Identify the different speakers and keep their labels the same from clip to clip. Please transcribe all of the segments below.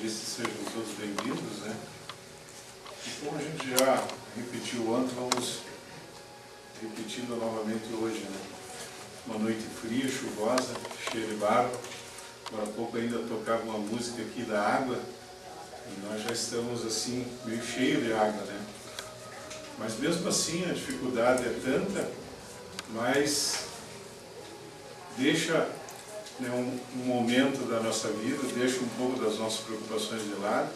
Speaker 1: disse, sejam todos bem-vindos, né? E como a gente já repetiu ontem, vamos repetindo novamente hoje, né? Uma noite fria, chuvosa, cheia de barro. Agora há pouco ainda tocava uma música aqui da água, e nós já estamos assim, meio cheio de água, né? Mas mesmo assim a dificuldade é tanta, mas deixa, né, um momento da nossa vida, deixa um pouco das nossas preocupações de lado,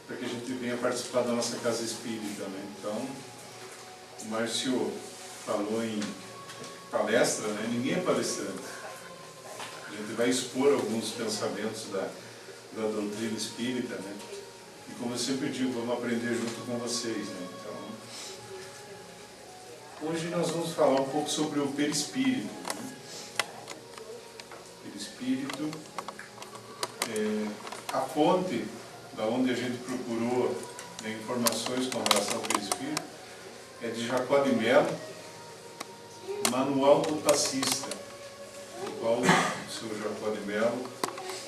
Speaker 1: para que a gente venha participar da nossa casa espírita, né? Então, o Márcio falou em palestra, né? Ninguém é palestrante. A gente vai expor alguns pensamentos da doutrina espírita, né? E como eu sempre digo, vamos aprender junto com vocês, né? Então, hoje nós vamos falar um pouco sobre o perispírito, né? Perispírito é a fonte da onde a gente procurou, né, informações com relação ao perispírito, é de Jacó de Mello, Manual do Passista, do qual o senhor Jacó de Mello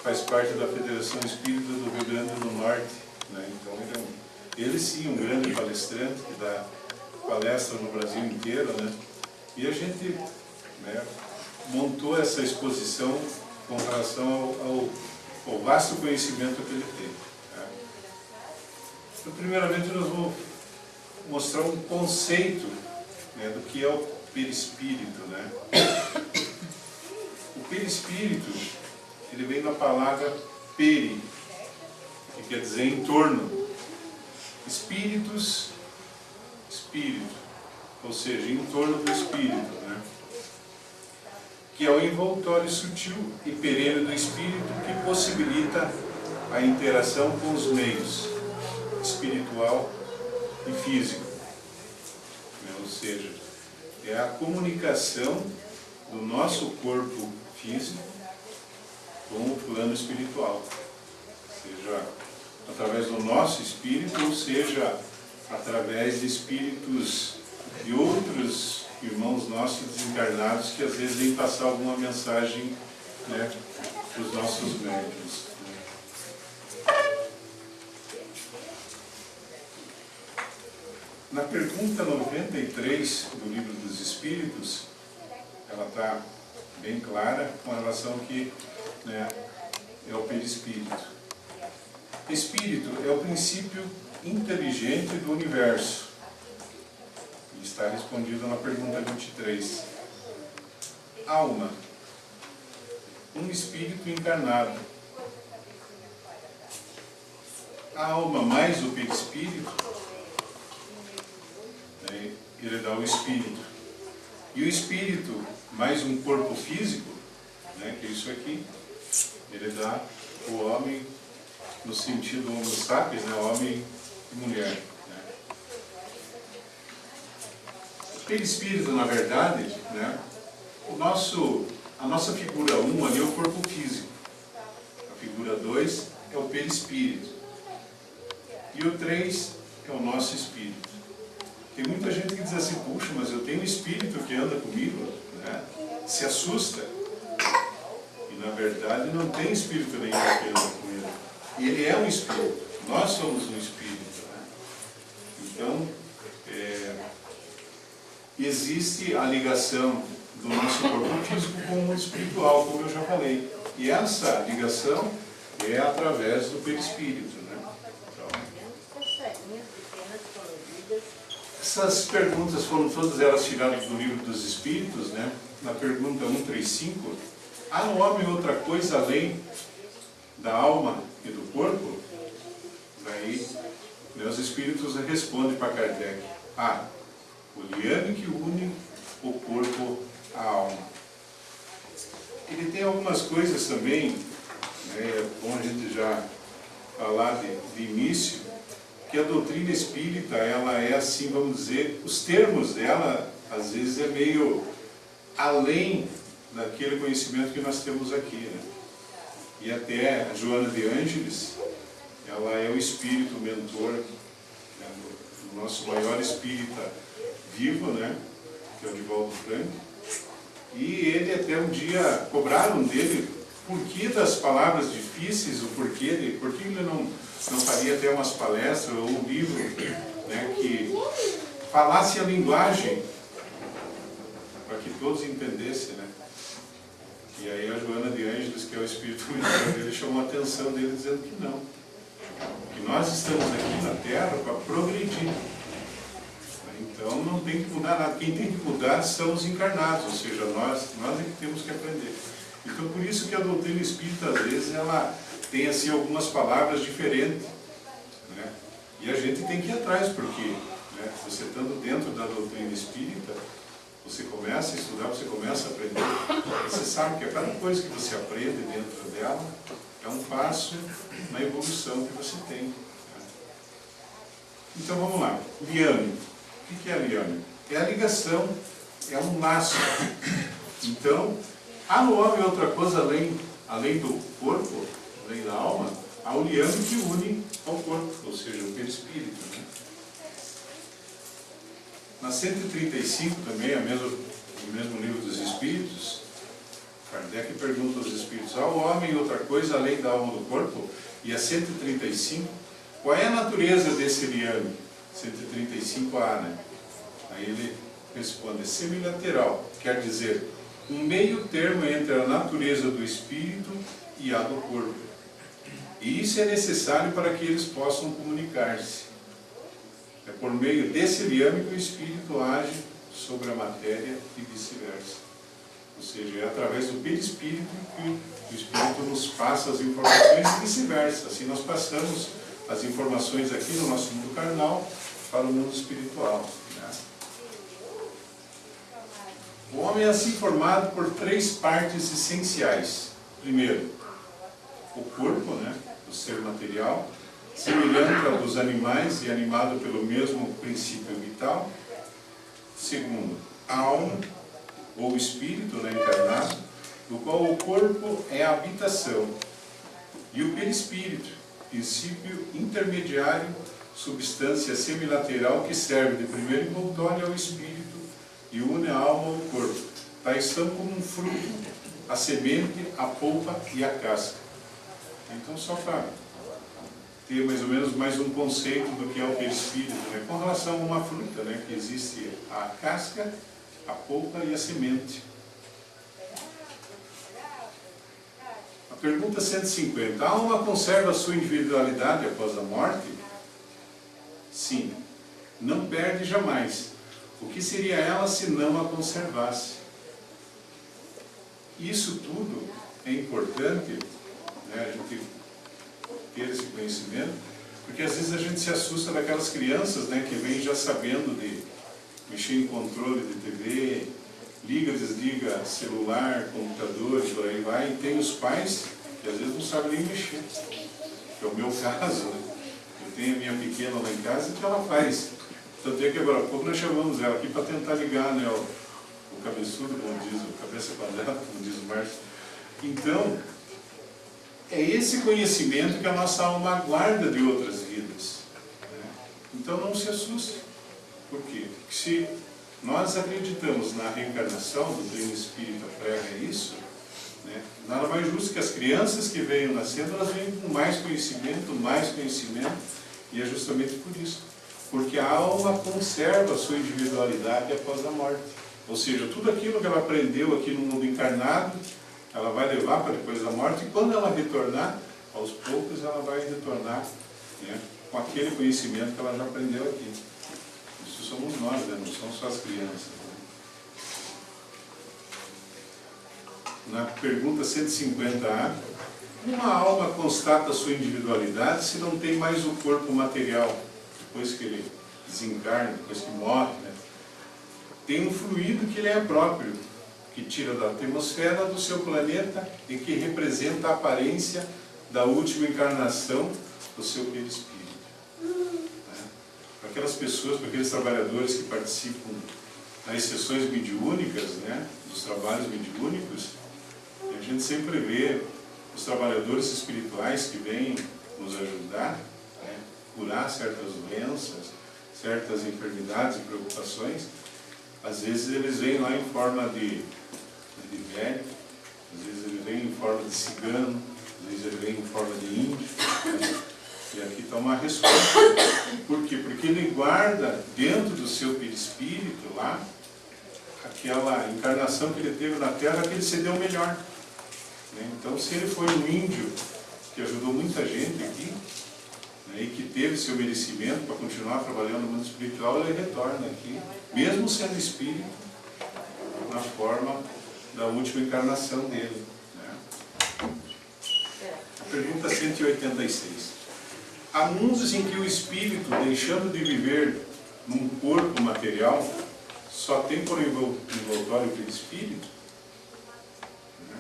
Speaker 1: faz parte da Federação Espírita do Rio Grande do Norte, né? Então ele sim, um grande palestrante que dá palestra no Brasil inteiro, né? E a gente, né, montou essa exposição com relação ao vasto conhecimento que ele tem, né? Então, primeiramente nós vamos mostrar um conceito, né, do que é o perispírito, né? O perispírito, ele vem da palavra peri, que quer dizer em torno. Espíritus, espírito, ou seja, em torno do espírito, né? Que é o envoltório sutil e perene do espírito que possibilita a interação com os meios espiritual e físico, né? Ou seja, é a comunicação do nosso corpo físico com o plano espiritual, seja através do nosso espírito, ou seja através de espíritos de outros irmãos nossos desencarnados que às vezes vêm passar alguma mensagem, né, para os nossos médiuns. Na pergunta 93 do Livro dos Espíritos, ela está bem clara com relação ao que, né, é o perispírito. Espírito é o princípio inteligente do universo. E está respondido na pergunta 23. Alma, um espírito encarnado. A alma mais o perispírito, né, ele dá o espírito. E o espírito mais um corpo físico, né, que é isso aqui, ele dá o homem no sentido homo sapiens, né, homem e mulher, né. O perispírito, na verdade, né, a nossa figura 1 ali é o corpo físico, a figura 2 é o perispírito, e o 3 é o nosso espírito. Tem muita gente que diz assim: puxa, mas eu tenho um espírito que anda comigo, né? Se assusta. E na verdade não tem espírito nenhum que anda com ele. E ele é um espírito. Nós somos um espírito, né? Então, existe a ligação do nosso corpo físico com o mundo espiritual, como eu já falei. E essa ligação é através do perispírito, né? Essas perguntas foram todas elas tiradas do Livro dos Espíritos, né? Na pergunta 135, há no homem outra coisa além da alma e do corpo? Daí, os Espíritos respondem para Kardec: há o liame que une o corpo à alma. Ele tem algumas coisas também, né? É bom a gente já falar de início, que a doutrina espírita, ela é assim, vamos dizer, os termos dela, às vezes, é meio além daquele conhecimento que nós temos aqui, né? E até a Joana de Ângeles, ela é o espírito mentor, né, do nosso maior espírita vivo, né, que é o Divaldo Franco. E ele até um dia cobraram dele porquê das palavras difíceis, o porquê de por que ele não faria até umas palestras ou um livro, né, que falasse a linguagem para que todos entendessem, né? E aí a Joana de Ângeles, que é o espírito mentor dele, chamou a atenção dele dizendo que não. Que nós estamos aqui na Terra para progredir. Então não tem que mudar nada. Quem tem que mudar são os encarnados, ou seja, nós é que temos que aprender. Então por isso que a doutrina espírita, às vezes, ela tem assim algumas palavras diferentes, né? E a gente tem que ir atrás, porque, né, você estando dentro da doutrina espírita, você começa a estudar, você começa a aprender. Você sabe que a cada coisa que você aprende dentro dela é um passo na evolução que você tem, né? Então vamos lá. Liame. O que é a liame? É a ligação, é um laço. Então, há no homem outra coisa além do corpo, além da alma, há o liame que une ao corpo, ou seja, o perispírito, né? Na 135 também, no mesmo livro dos Espíritos, Kardec pergunta aos Espíritos: há o homem outra coisa além da alma do corpo? E a 135, qual é a natureza desse liame? 135A, né? Aí ele responde: semilateral, quer dizer, um meio termo entre a natureza do espírito e a do corpo. E isso é necessário para que eles possam comunicar-se. É por meio desse liame que o espírito age sobre a matéria e vice-versa. Ou seja, é através do perispírito que o espírito nos passa as informações e vice-versa. Assim nós passamos as informações aqui no nosso mundo carnal para o mundo espiritual, né? O homem é assim formado por 3 partes essenciais. Primeiro, o corpo, né, o ser material, semelhante ao dos animais e animado pelo mesmo princípio vital. Segundo, a alma, ou espírito, né, encarnado, do qual o corpo é a habitação. E o perispírito, princípio intermediário, substância semilateral que serve de primeiro envoltório ao espírito e une a alma ao corpo. Tais são como um fruto, a semente, a polpa e a casca. Então, só para ter mais ou menos mais um conceito do que é o perispírito, né? Com relação a uma fruta, né, que existe a casca, a polpa e a semente. A pergunta 150. A alma conserva a sua individualidade após a morte? Sim. Não perde jamais. O que seria ela se não a conservasse? Isso tudo é importante, né, a gente ter esse conhecimento, porque às vezes a gente se assusta daquelas crianças, né, que vêm já sabendo de mexer em controle de TV, liga, desliga celular, computador, por aí vai, e tem os pais que às vezes não sabem nem mexer, que é o meu caso, né? Eu tenho a minha pequena lá em casa e que ela faz. Tanto é que agora há pouco nós chamamos ela aqui para tentar ligar, né, o cabeçudo, como diz, o cabeça quadrada, como diz o Márcio. Então, é esse conhecimento que a nossa alma guarda de outras vidas, né? Então não se assuste. Por quê? Porque se nós acreditamos na reencarnação, do doutrina espírita prega isso, né, nada mais justo que as crianças que venham nascendo, elas venham com mais conhecimento, e é justamente por isso. Porque a alma conserva a sua individualidade após a morte. Ou seja, tudo aquilo que ela aprendeu aqui no mundo encarnado, ela vai levar para depois da morte, e quando ela retornar, aos poucos ela vai retornar, né, com aquele conhecimento que ela já aprendeu aqui. Isso somos nós, né, não são só as crianças, né? Na pergunta 150A, uma alma constata a sua individualidade se não tem mais o corpo material, depois que ele desencarna, depois que morre, né? Tem um fluido que lhe é próprio, que tira da atmosfera do seu planeta e que representa a aparência da última encarnação do seu perispírito. Para aquelas pessoas, para aqueles trabalhadores que participam nas sessões mediúnicas, né, dos trabalhos mediúnicos, a gente sempre vê os trabalhadores espirituais que vêm nos ajudar, né, curar certas doenças, certas enfermidades e preocupações. Às vezes eles vêm lá em forma de velho, Às vezes ele vem em forma de cigano, às vezes ele vem em forma de índio, né? E aqui está uma resposta. Por quê? Porque ele guarda dentro do seu perispírito lá aquela encarnação que ele teve na Terra, que ele se deu melhor, né? Então, se ele foi um índio que ajudou muita gente aqui, né, e que teve seu merecimento para continuar trabalhando no mundo espiritual, ele retorna aqui, mesmo sendo espírito, na forma da última encarnação dele, né? A pergunta 186. Há mundos em que o espírito, deixando de viver num corpo material, só tem por envoltório o perispírito? Né?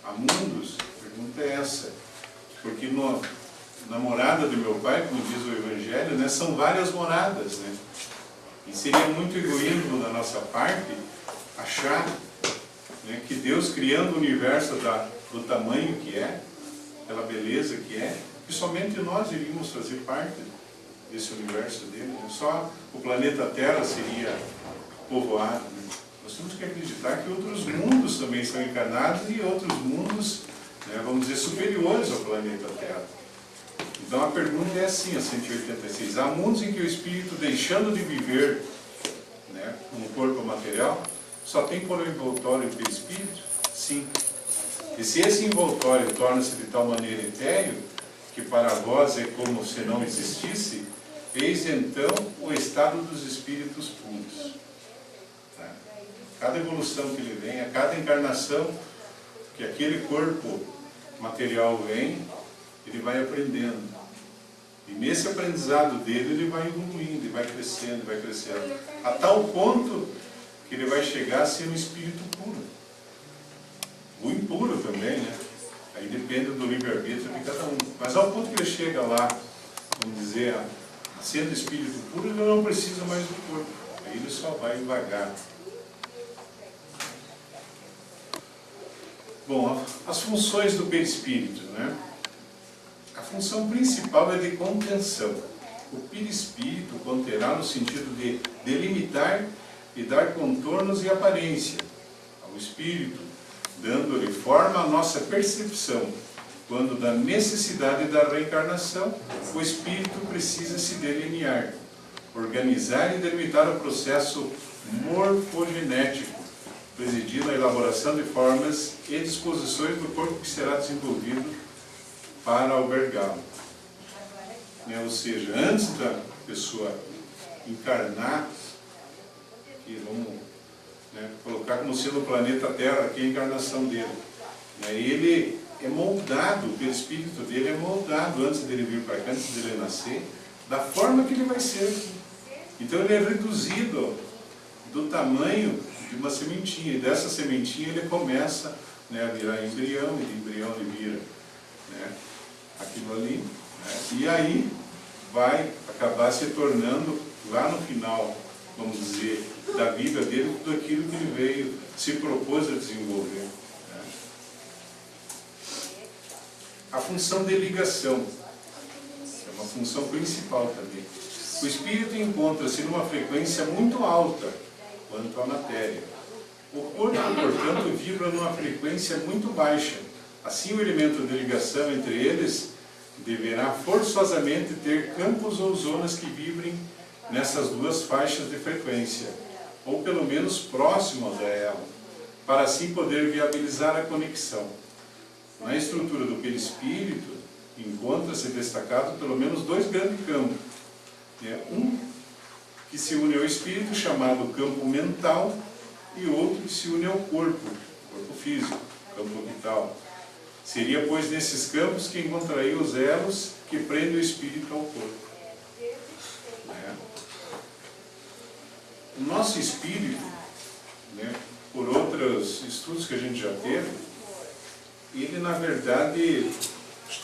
Speaker 1: Há mundos? A pergunta é essa. Porque na morada do meu pai, como diz o Evangelho, né, são várias moradas, né? E seria muito egoísmo da nossa parte achar, né, que Deus, criando o universo do tamanho que é, pela beleza que é, que somente nós iríamos fazer parte desse universo dele, né? Só o planeta Terra seria povoado, né? Nós temos que acreditar que outros mundos também são encarnados e outros mundos, né, vamos dizer, superiores ao planeta Terra. Então a pergunta é assim, a 186. Há mundos em que o espírito, deixando de viver, né, um corpo material, só tem por envoltório o perispírito? Sim. E se esse envoltório torna-se de tal maneira etéreo, que para vós é como se não existisse, eis então o estado dos espíritos puros. Tá? Cada evolução que ele vem, a cada encarnação que aquele corpo material vem, ele vai aprendendo. E nesse aprendizado dele, ele vai evoluindo, ele vai crescendo, a tal ponto que ele vai chegar a ser um espírito puro. O impuro também, né? Aí depende do livre-arbítrio de cada um. Mas ao ponto que ele chega lá, vamos dizer, sendo espírito puro, ele não precisa mais do corpo. Aí ele só vai vagar. Bom, as funções do perispírito, né? A função principal é de contenção. O perispírito conterá no sentido de delimitar e dar contornos e aparência ao espírito, dando-lhe forma à nossa percepção. Quando da necessidade da reencarnação, o espírito precisa se delinear, organizar e delimitar o processo morfogenético, presidindo a elaboração de formas e disposições do corpo que será desenvolvido para albergá-lo. Ou seja, antes da pessoa encarnar, que vamos, né, colocar como sendo o planeta Terra, aqui a encarnação dele, né, ele é moldado, o perispírito dele é moldado antes dele vir para cá, antes dele nascer, da forma que ele vai ser aqui. Então ele é reduzido do tamanho de uma sementinha, e dessa sementinha ele começa, né, a virar embrião, e de embrião ele vira, né, aquilo ali, né, e aí vai acabar se tornando, lá no final, vamos dizer, da vida dele, tudo aquilo que ele veio, se propôs a desenvolver. Né? A função de ligação é uma função principal também. O espírito encontra-se numa frequência muito alta quanto à matéria. O corpo, portanto, vibra numa frequência muito baixa. Assim, o elemento de ligação entre eles deverá forçosamente ter campos ou zonas que vibrem nessas duas faixas de frequência, ou pelo menos próximas a ela, para assim poder viabilizar a conexão. Na estrutura do perispírito, encontra-se destacado pelo menos dois grandes campos. Um que se une ao espírito, chamado campo mental, e outro que se une ao corpo físico, campo vital. Seria, pois, nesses campos que encontraria os elos que prendem o espírito ao corpo. O nosso espírito, né, por outros estudos que a gente já teve, ele na verdade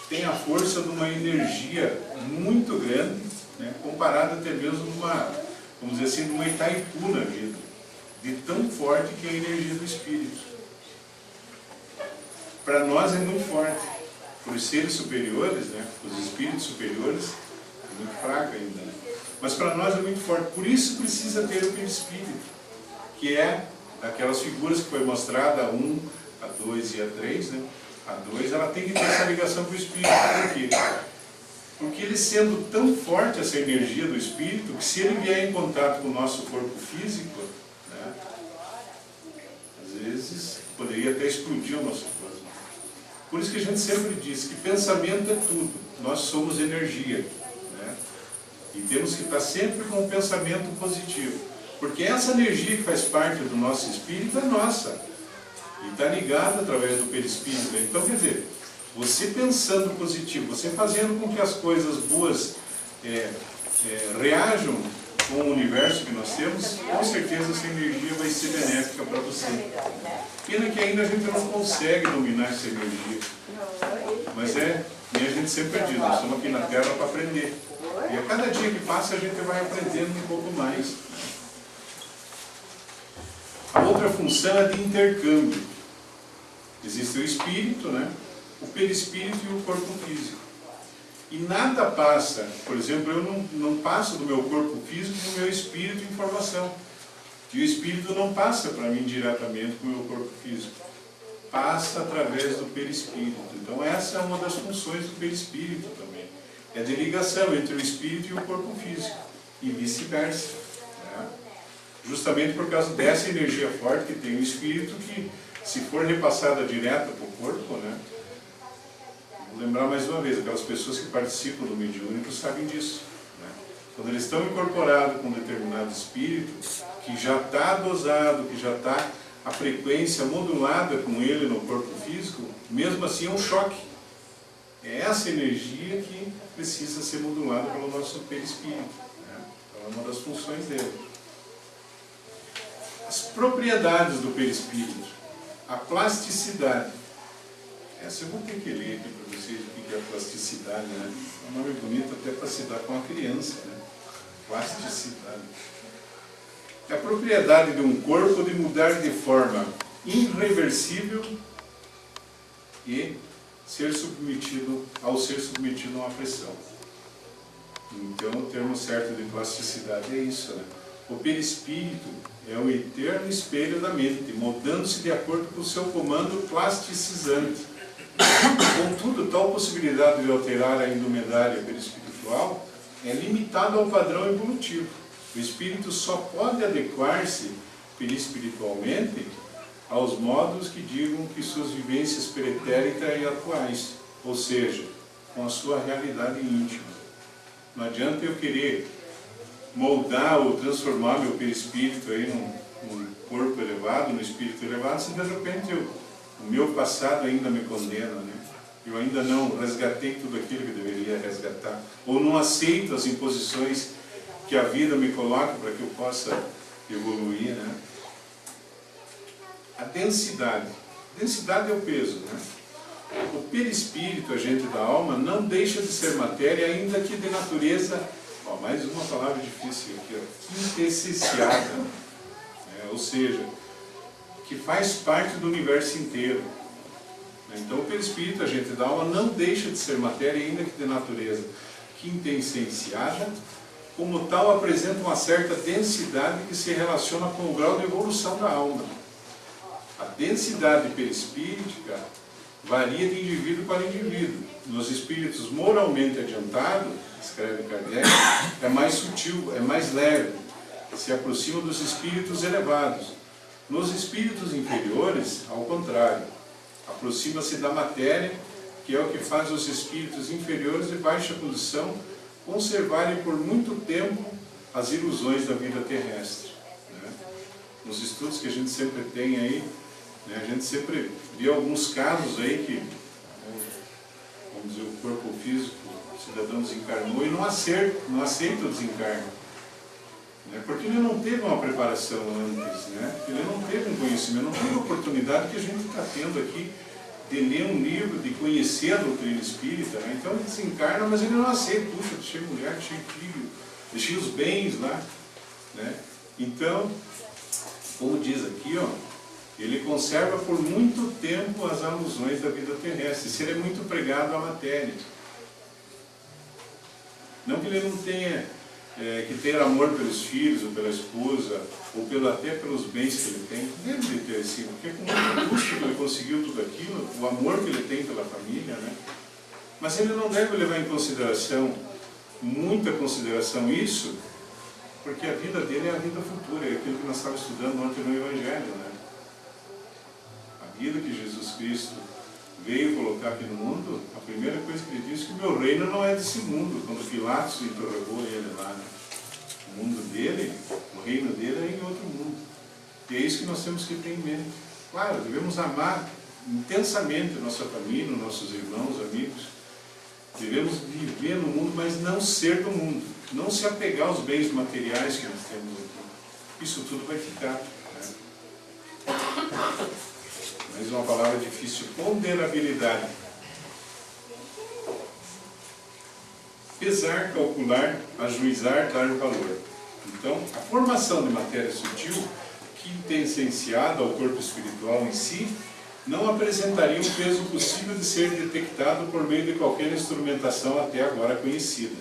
Speaker 1: tem a força de uma energia muito grande, né, comparada até mesmo uma, vamos dizer assim, de uma Itaipu na vida, de tão forte que é a energia do espírito. Para nós é muito forte, para os seres superiores, né, os espíritos superiores, é muito fraco ainda, né? Mas para nós é muito forte, por isso precisa ter o perispírito, que é aquelas figuras que foi mostrada, um a 2 e a 3, né? A 2, ela tem que ter essa ligação com o Espírito. Por quê? Porque ele sendo tão forte, essa energia do Espírito, que se ele vier em contato com o nosso corpo físico, né, às vezes poderia até explodir o nosso corpo. Por isso que a gente sempre diz que pensamento é tudo. Nós somos energia, né? E temos que estar sempre com um pensamento positivo. Porque essa energia que faz parte do nosso espírito é nossa. E está ligada através do perispírito. Então, quer dizer, você pensando positivo, você fazendo com que as coisas boas reajam com o universo que nós temos, com certeza essa energia vai ser benéfica para você. Pena que ainda a gente não consegue dominar essa energia. Mas nem a gente sempre diz, nós estamos aqui na Terra para aprender. E a cada dia que passa a gente vai aprendendo um pouco mais. A outra função é de intercâmbio. Existe o espírito, né? O perispírito e o corpo físico. E nada passa, por exemplo, eu não passo do meu corpo físico para o meu espírito informação. E o espírito não passa para mim diretamente para o meu corpo físico. Passa através do perispírito. Então essa é uma das funções do perispírito também. É de ligação entre o espírito e o corpo físico. E vice-versa. Né? Justamente por causa dessa energia forte que tem o espírito, que se for repassada direto para o corpo, né? Vou lembrar mais uma vez, aquelas pessoas que participam do mediúnico sabem disso. Né? Quando eles estão incorporados com um determinado espírito, que já está dosado, que já está a frequência modulada com ele no corpo físico, mesmo assim é um choque. É essa energia que precisa ser modulada pelo nosso perispírito. Né? Então é uma das funções dele. As propriedades do perispírito. A plasticidade. Essa eu vou ter que ler aqui para vocês o que é a plasticidade, né? É um nome bonito até para se dar com a criança, né? Plasticidade. É a propriedade de um corpo de mudar de forma irreversível e ser submetido a uma pressão. Então o termo certo de plasticidade é isso, né? O perispírito é o eterno espelho da mente, moldando-se de acordo com o seu comando plasticizante. Contudo, tal possibilidade de alterar a indumentária perispiritual é limitada ao padrão evolutivo. O espírito só pode adequar-se perispiritualmente aos modos que digam que suas vivências pretéritas e atuais, ou seja, com a sua realidade íntima. Não adianta eu querer moldar ou transformar meu perispírito aí num corpo elevado, num espírito elevado, se de repente o meu passado ainda me condena, né? Eu ainda não resgatei tudo aquilo que deveria resgatar, ou não aceito as imposições que a vida me coloca para que eu possa evoluir, né? A densidade. Densidade é o peso, né? O perispírito, agente da alma, não deixa de ser matéria, ainda que de natureza, mais uma palavra difícil aqui, quintessenciada, né? Ou seja, que faz parte do universo inteiro. Então o perispírito, agente da alma, não deixa de ser matéria, ainda que de natureza quintessenciada, como tal apresenta uma certa densidade que se relaciona com o grau de evolução da alma. A densidade perispíritica varia de indivíduo para indivíduo. Nos espíritos moralmente adiantados, escreve Kardec, é mais sutil, é mais leve, se aproxima dos espíritos elevados. Nos espíritos inferiores, ao contrário, aproxima-se da matéria, que é o que faz os espíritos inferiores de baixa condição conservarem por muito tempo as ilusões da vida terrestre. Né? Nos estudos que a gente sempre tem aí, né, a gente sempre vê alguns casos aí que, vamos dizer, o corpo físico, o cidadão desencarnou e não aceita o desencarne. Né? Porque ele não teve uma preparação antes, né? Ele não teve um conhecimento, não teve a oportunidade que a gente está tendo aqui de ler um livro, de conhecer a doutrina espírita, né? Então ele desencarna, mas ele não aceita, puxa, deixei mulher, deixei filho, deixei os bens lá, né? Então, como diz aqui, ó, ele conserva por muito tempo as alusões da vida terrestre, se ele é muito pregado à matéria. Não que ele não tenha que ter amor pelos filhos, ou pela esposa, ou até pelos bens que ele tem, deve ter assim, porque com muito custo que ele conseguiu tudo aquilo, o amor que ele tem pela família, né? Mas ele não deve levar em consideração, muita consideração isso, porque a vida dele é a vida futura, é aquilo que nós estávamos estudando ontem no Evangelho, né? A vida que Jesus Cristo veio colocar aqui no mundo, a primeira coisa que ele disse é que o meu reino não é desse mundo, quando Pilatos interrogou ele lá, né? O mundo dele, o reino dele é em outro mundo. E é isso que nós temos que ter em mente. Claro, devemos amar intensamente a nossa família, nossos irmãos, amigos. Devemos viver no mundo, mas não ser do mundo. Não se apegar aos bens materiais que nós temos aqui. Isso tudo vai ficar. Né? Mais uma palavra difícil. Ponderabilidade. Pesar, calcular, ajuizar, dar valor. Então, a formação de matéria sutil, que tem essenciado ao corpo espiritual em si, não apresentaria um peso possível de ser detectado por meio de qualquer instrumentação até agora conhecida.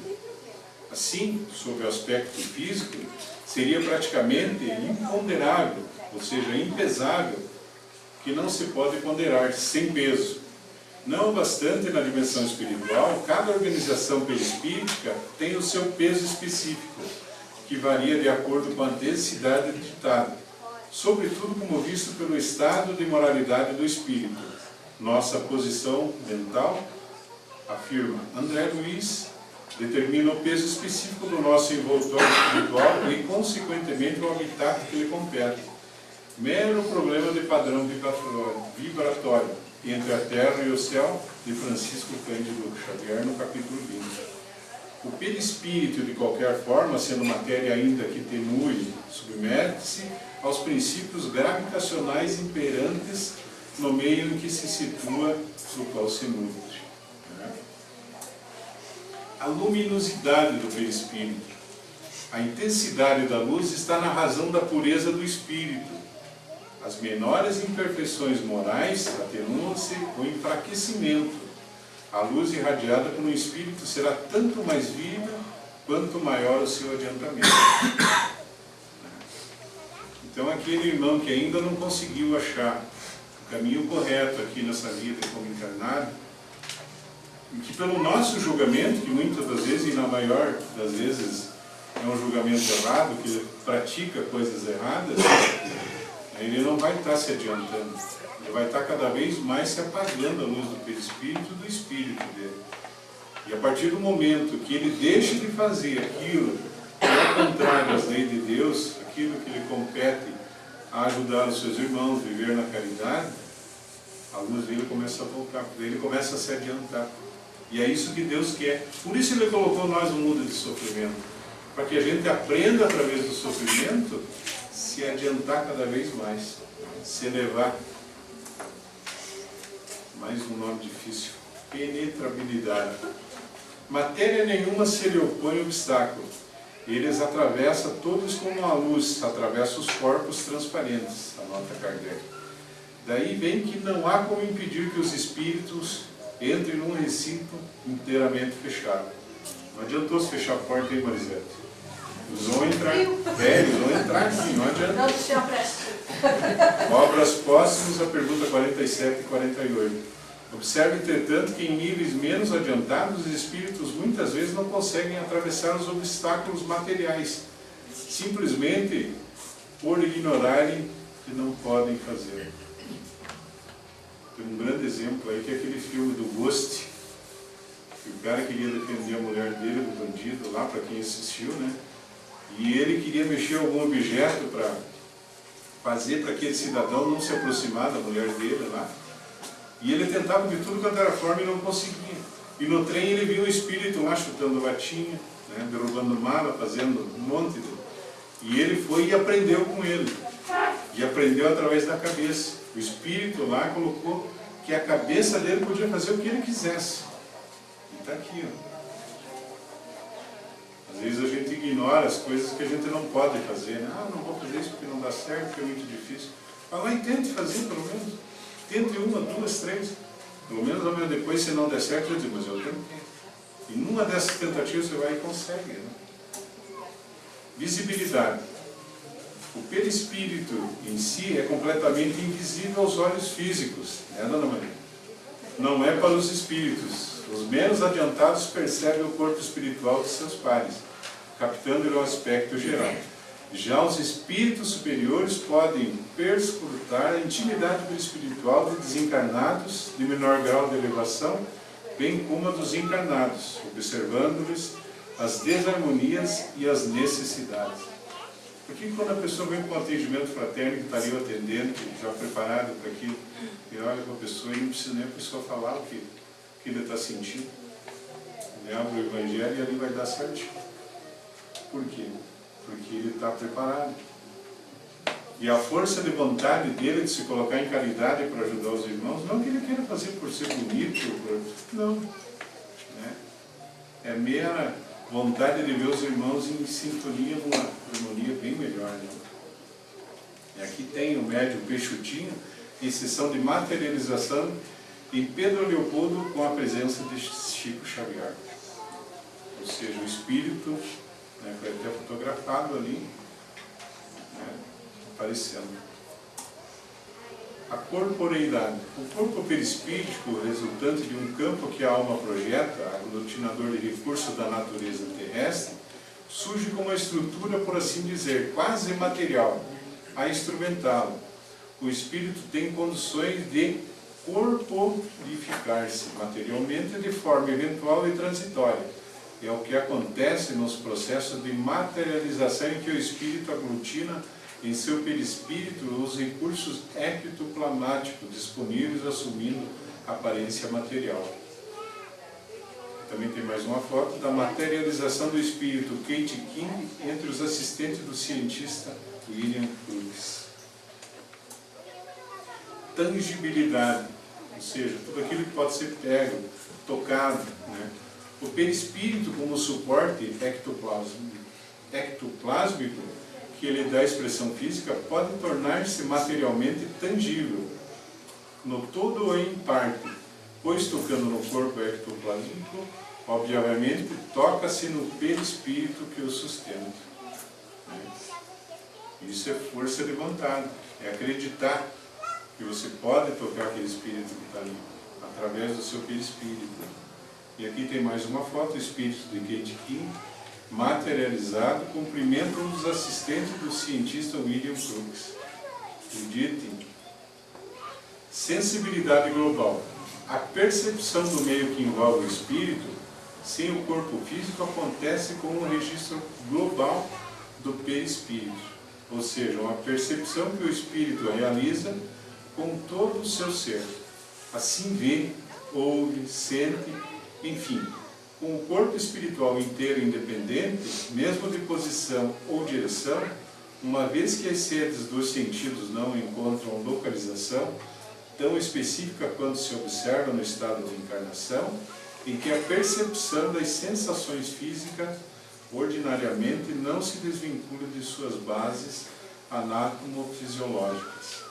Speaker 1: Assim, sob o aspecto físico, seria praticamente imponderável, ou seja, impesável, que não se pode ponderar, sem peso. Não obstante, na dimensão espiritual, cada organização perispírita tem o seu peso específico, que varia de acordo com a densidade ditada, sobretudo como visto pelo estado de moralidade do espírito. Nossa posição mental, afirma André Luiz, determina o peso específico do nosso envoltório espiritual e, consequentemente, o habitat que lhe compete. Mero problema de padrão vibratório entre a terra e o céu, de Francisco Cândido Xavier, no capítulo 20. O perispírito, de qualquer forma, sendo matéria ainda que tenue, submete-se aos princípios gravitacionais imperantes no meio em que se situa no qual se nutre. A luminosidade do perispírito. A intensidade da luz está na razão da pureza do espírito. As menores imperfeições morais atenuam-se com enfraquecimento. A luz irradiada pelo espírito será tanto mais viva quanto maior o seu adiantamento. Então, aquele irmão que ainda não conseguiu achar o caminho correto aqui nessa vida como encarnado, e que pelo nosso julgamento, que muitas das vezes, e na maior das vezes, é um julgamento errado, que ele pratica coisas erradas, ele não vai estar se adiantando. Ele vai estar cada vez mais se apagando a luz do perispírito e do espírito dele. E a partir do momento que ele deixa de fazer aquilo que é contrário às leis de Deus, aquilo que lhe compete a ajudar os seus irmãos, viver na caridade, a luz dele começa a voltar, ele começa a se adiantar. E é isso que Deus quer. Por isso ele colocou nós no mundo de sofrimento. Para que a gente aprenda através do sofrimento se adiantar cada vez mais, se elevar. Mais um nome difícil. Penetrabilidade. Matéria nenhuma se lhe opõe obstáculo. Eles atravessam todos como a luz, atravessa os corpos transparentes, anota Kardec. Daí vem que não há como impedir que os espíritos entrem num recinto inteiramente fechado. Não adiantou se fechar a porta, hein, Marisete? Eles vão entrar. Eles vão entrar sim, não adianta. Obras póstumas, a pergunta 47 e 48. Observe, entretanto, que em níveis menos adiantados, os espíritos muitas vezes não conseguem atravessar os obstáculos materiais, simplesmente por ignorarem que não podem fazer. Tem um grande exemplo aí, que é aquele filme do Ghost, que o cara queria defender a mulher dele do bandido, lá para quem assistiu, né? E ele queria mexer algum objeto para fazer para aquele cidadão não se aproximar da mulher dele lá. E ele tentava de tudo quanto era forma e não conseguia. E no trem ele viu um espírito lá chutando latinha, né, derrubando mala, fazendo um monte de... E ele foi e aprendeu com ele. E aprendeu através da cabeça. O espírito lá colocou que a cabeça dele podia fazer o que ele quisesse. E está aqui, ó. Às vezes a gente ignora as coisas que a gente não pode fazer, né? Ah, não vou fazer isso porque não dá certo, porque é muito difícil. Vai lá e tente fazer, pelo menos. Tente uma, duas, três. Pelo menos amanhã depois, se não der certo, eu digo, mas eu tentei. E numa dessas tentativas você vai e consegue, né? Visibilidade. O perispírito em si é completamente invisível aos olhos físicos, né, Dona Maria? Não é para os espíritos. Os menos adiantados percebem o corpo espiritual de seus pares, captando-lhe o aspecto geral. Já os espíritos superiores podem perscrutar a intimidade perispiritual de desencarnados de menor grau de elevação, bem como a dos encarnados, observando-lhes as desarmonias e as necessidades. Porque quando a pessoa vem com um atendimento fraterno, que está ali atendendo, já preparado para aquilo, e olha para a pessoa e não precisa nem a pessoa falar o que ele está sentindo. Ele abre o Evangelho e ali vai dar certinho. Por quê? Porque ele está preparado. E a força de vontade dele de se colocar em caridade para ajudar os irmãos, não que ele queira fazer por ser bonito, não. Né? É mera vontade de ver os irmãos em sintonia, numa harmonia bem melhor. Né? E aqui tem o médium Peixotinho, em sessão de materialização, e Pedro Leopoldo com a presença de Chico Xavier. Ou seja, o espírito, né, foi até fotografado ali, né, aparecendo. A corporeidade. O corpo perispíritico, resultante de um campo que a alma projeta, aglutinador de recursos da natureza terrestre, surge como uma estrutura, por assim dizer, quase material, a instrumentá-lo. O espírito tem condições de corporificar-se materialmente de forma eventual e transitória. É o que acontece nos processos de materialização em que o espírito aglutina em seu perispírito os recursos ectoplasmáticos disponíveis, assumindo aparência material. Também tem mais uma foto da materialização do espírito Kate King entre os assistentes do cientista William Crookes. Tangibilidade, ou seja, tudo aquilo que pode ser pego, tocado, né? O perispírito como suporte ectoplásmico que ele dá expressão física pode tornar-se materialmente tangível, no todo ou em parte, pois tocando no corpo ectoplásmico, obviamente toca-se no perispírito que o sustenta. Isso é força de vontade, é acreditar que você pode tocar aquele espírito que está ali, através do seu perispírito. E aqui tem mais uma foto, o espírito de Kate King, materializado, cumprimenta um dos assistentes do cientista William Crookes. Acreditem. Sensibilidade global. A percepção do meio que envolve o espírito, sem o corpo físico, acontece com um registro global do perispírito. Ou seja, uma percepção que o espírito realiza com todo o seu ser. Assim vê, ouve, sente, enfim, com o corpo espiritual inteiro independente, mesmo de posição ou direção, uma vez que as sedes dos sentidos não encontram localização tão específica quanto se observa no estado de encarnação, em que a percepção das sensações físicas ordinariamente não se desvincula de suas bases anátomo-fisiológicas.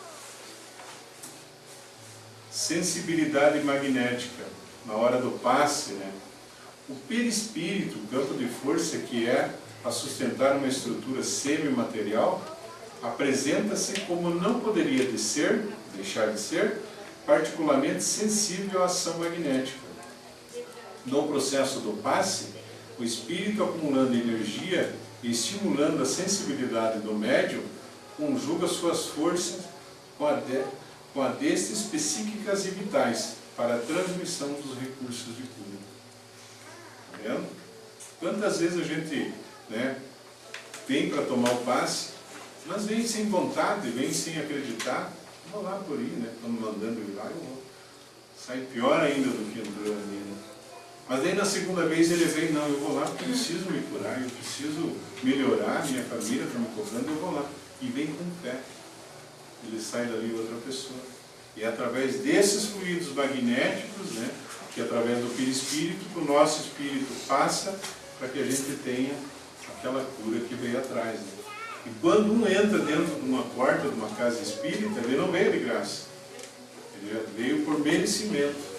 Speaker 1: Sensibilidade magnética. Na hora do passe, né? O perispírito, o campo de força que é a sustentar uma estrutura semimaterial, apresenta-se como não poderia deixar de ser, particularmente sensível à ação magnética. No processo do passe, o espírito, acumulando energia e estimulando a sensibilidade do médium, conjuga suas forças com a destes psíquicas e vitais para a transmissão dos recursos de cura. Está vendo? Quantas vezes a gente, né, vem para tomar o passe, mas vem sem vontade, vem sem acreditar, vou lá por aí, né? Estamos mandando ele lá, eu vou. Sai pior ainda do que entrou ali, né? Mas aí na segunda vez ele vem, não, eu vou lá porque eu preciso me curar, eu preciso melhorar, minha família está me cobrando, eu vou lá. E vem com fé. Ele sai dali outra pessoa. E é através desses fluidos magnéticos, né, que através do perispírito, que o nosso espírito passa para que a gente tenha aquela cura que veio atrás. Né? E quando um entra dentro de uma porta de uma casa espírita, ele não veio de graça. Ele veio por merecimento.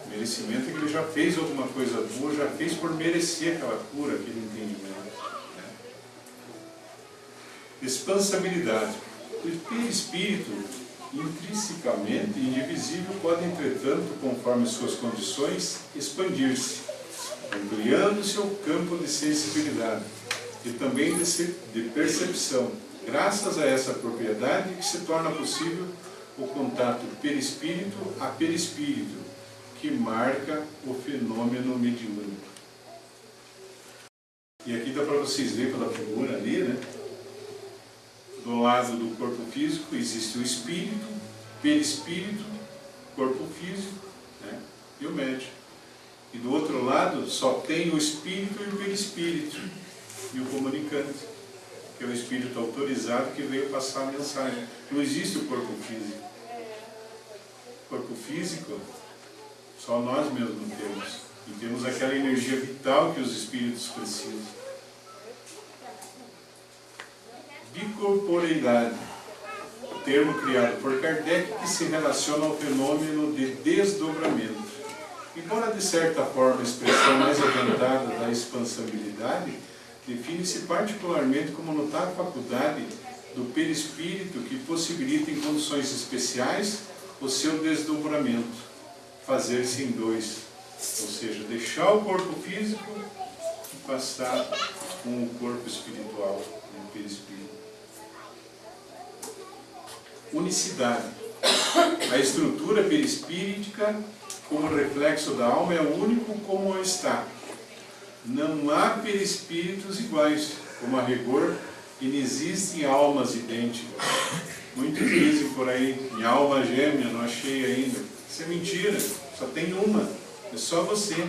Speaker 1: Merecimento é que ele já fez alguma coisa boa, já fez por merecer aquela cura, aquele entendimento. Né? Expansabilidade. O perispírito, intrinsecamente indivisível, pode, entretanto, conforme suas condições, expandir-se, ampliando seu campo de sensibilidade e também de percepção. Graças a essa propriedade que se torna possível o contato perispírito a perispírito, que marca o fenômeno mediúnico. E aqui dá para vocês verem pela figura ali, né? Do lado do corpo físico existe o espírito, perispírito, corpo físico, né? E o médium. E do outro lado só tem o espírito e o perispírito, e o comunicante, que é o espírito autorizado que veio passar a mensagem. Não existe o corpo físico. O corpo físico, só nós mesmos temos. E temos aquela energia vital que os espíritos precisam. Bicorporeidade, o termo criado por Kardec que se relaciona ao fenômeno de desdobramento. Embora de certa forma a expressão mais adiantada da expansabilidade, define-se particularmente como notável faculdade do perispírito que possibilita em condições especiais o seu desdobramento, fazer-se em dois, ou seja, deixar o corpo físico e passar com o corpo espiritual, o perispírito. Unicidade. A estrutura perispíritica, como reflexo da alma, é único como está. Não há perispíritos iguais, como a rigor, e não existem almas idênticas. Muitos dizem por aí, minha alma gêmea, não achei ainda. Isso é mentira, só tem uma, é só você.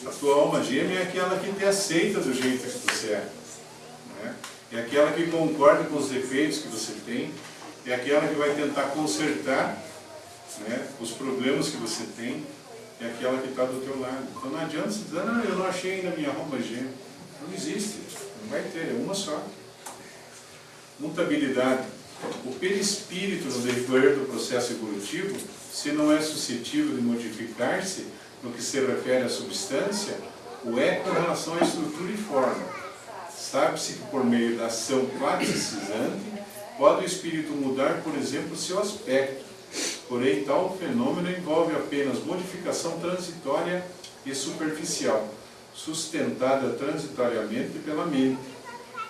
Speaker 1: A tua alma gêmea é aquela que te aceita do jeito que você é. Né? É aquela que concorda com os defeitos que você tem, é aquela que vai tentar consertar, né, os problemas que você tem, é aquela que está do teu lado. Então não adianta você dizer, não, eu não achei ainda minha alma gêmea. Não existe, não vai ter, é uma só. Mutabilidade. O perispírito, no decorrer do processo evolutivo, se não é suscetível de modificar-se no que se refere à substância, o é com relação à estrutura e forma. Sabe-se que por meio da ação plasticizante, pode o espírito mudar, por exemplo, seu aspecto. Porém, tal fenômeno envolve apenas modificação transitória e superficial, sustentada transitoriamente pela mente.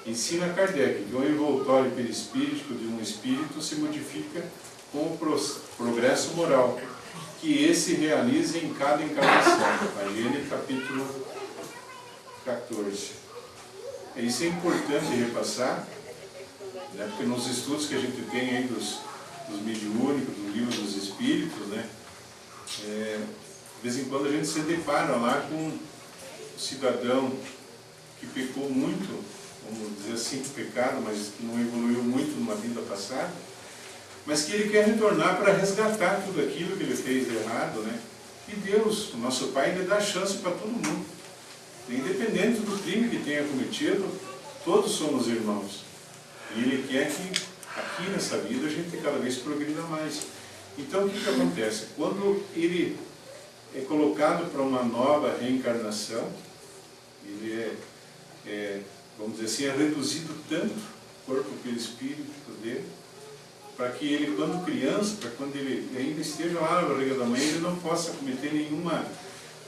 Speaker 1: Ensina Kardec que o envoltório perispíritico de um espírito se modifica com o progresso moral, que esse realiza em cada encarnação. Aí, capítulo 14. Isso é importante repassar, né, porque nos estudos que a gente tem aí dos mediúnicos, do livro dos espíritos, né, de vez em quando a gente se depara lá com um cidadão que pecou muito, vamos dizer assim, pecado, mas que não evoluiu muito numa vida passada, mas que ele quer retornar para resgatar tudo aquilo que ele fez de errado, né? E Deus, o nosso Pai, ele dá chance para todo mundo. Independente do crime que tenha cometido, todos somos irmãos. E Ele quer que aqui nessa vida a gente cada vez progrida mais. Então o que acontece? Quando ele é colocado para uma nova reencarnação, ele vamos dizer assim, é reduzido tanto o corpo pelo espírito dele, para que ele, quando criança, para quando ele ainda esteja lá na barriga da mãe, ele não possa cometer nenhuma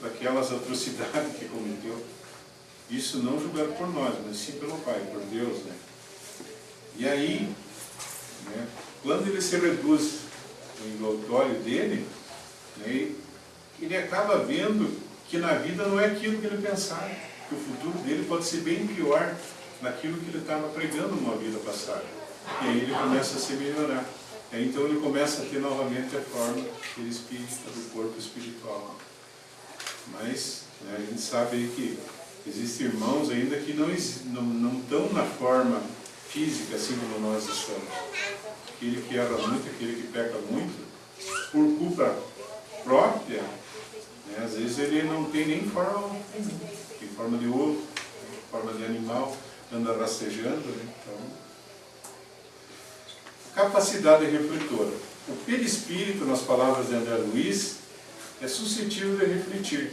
Speaker 1: daquelas atrocidades que cometeu. Isso não julgado por nós, mas sim pelo Pai, por Deus, né? E aí, né, quando ele se reduz no envoltório dele, né, ele acaba vendo que na vida não é aquilo que ele pensava, que o futuro dele pode ser bem pior naquilo que ele estava pregando numa vida passada. E aí ele começa a se melhorar. Então ele começa a ter novamente a forma perispírita do corpo espiritual. Mas, né, a gente sabe aí que existem irmãos ainda que não estão na forma física assim como nós estamos. Aquele que erra muito, aquele que peca muito, por culpa própria, né, às vezes ele não tem nem forma, tem forma de ovo, forma de animal, anda rastejando, né? Então, capacidade refletora. O perispírito, nas palavras de André Luiz, é suscetível de refletir,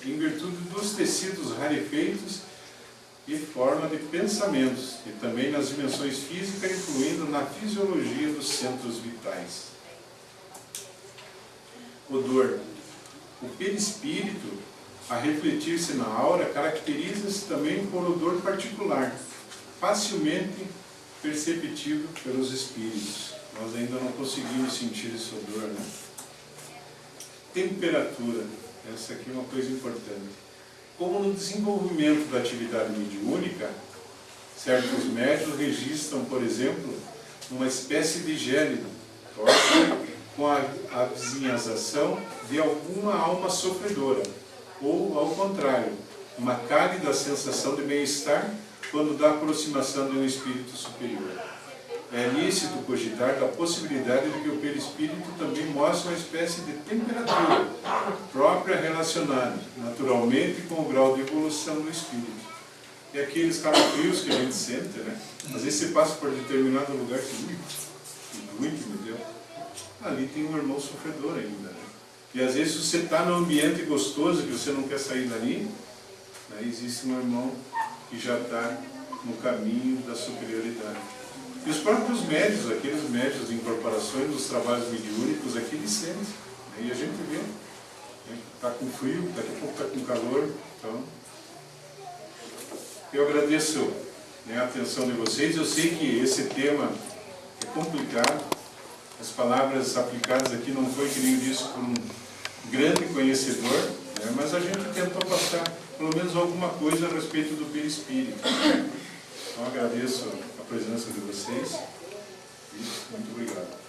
Speaker 1: em virtude dos tecidos rarefeitos e forma de pensamentos, e também nas dimensões físicas, incluindo na fisiologia dos centros vitais. Odor. O perispírito, a refletir-se na aura, caracteriza-se também por odor particular, facilmente perceptível pelos espíritos. Nós ainda não conseguimos sentir esse odor, né? Temperatura. Essa aqui é uma coisa importante. Como no desenvolvimento da atividade mediúnica, certos médiuns registram, por exemplo, uma espécie de gélido, com a avizinhazação de alguma alma sofredora, ou, ao contrário, uma cálida sensação de bem-estar quando da aproximação de um espírito superior. É lícito cogitar da possibilidade de que o perispírito também mostre uma espécie de temperatura própria relacionada, naturalmente, com o grau de evolução do espírito. E aqueles calafrios que a gente sente, né? Às vezes você passa por determinado lugar que muito, meu Deus, ali tem um irmão sofredor ainda, né? E às vezes você está num ambiente gostoso que você não quer sair dali, né? Existe um irmão que já está no caminho da superioridade. E os próprios médios, aqueles médios de incorporações dos trabalhos mediúnicos, aqui eles sentem, né? E a gente vê, né? Está com frio, daqui a pouco está com calor. Então, eu agradeço, né, a atenção de vocês. Eu sei que esse tema é complicado, as palavras aplicadas aqui não foi, que nem disse, por um grande conhecedor, né? Mas a gente tentou passar pelo menos alguma coisa a respeito do perispírito. Então agradeço a presença de vocês e muito obrigado.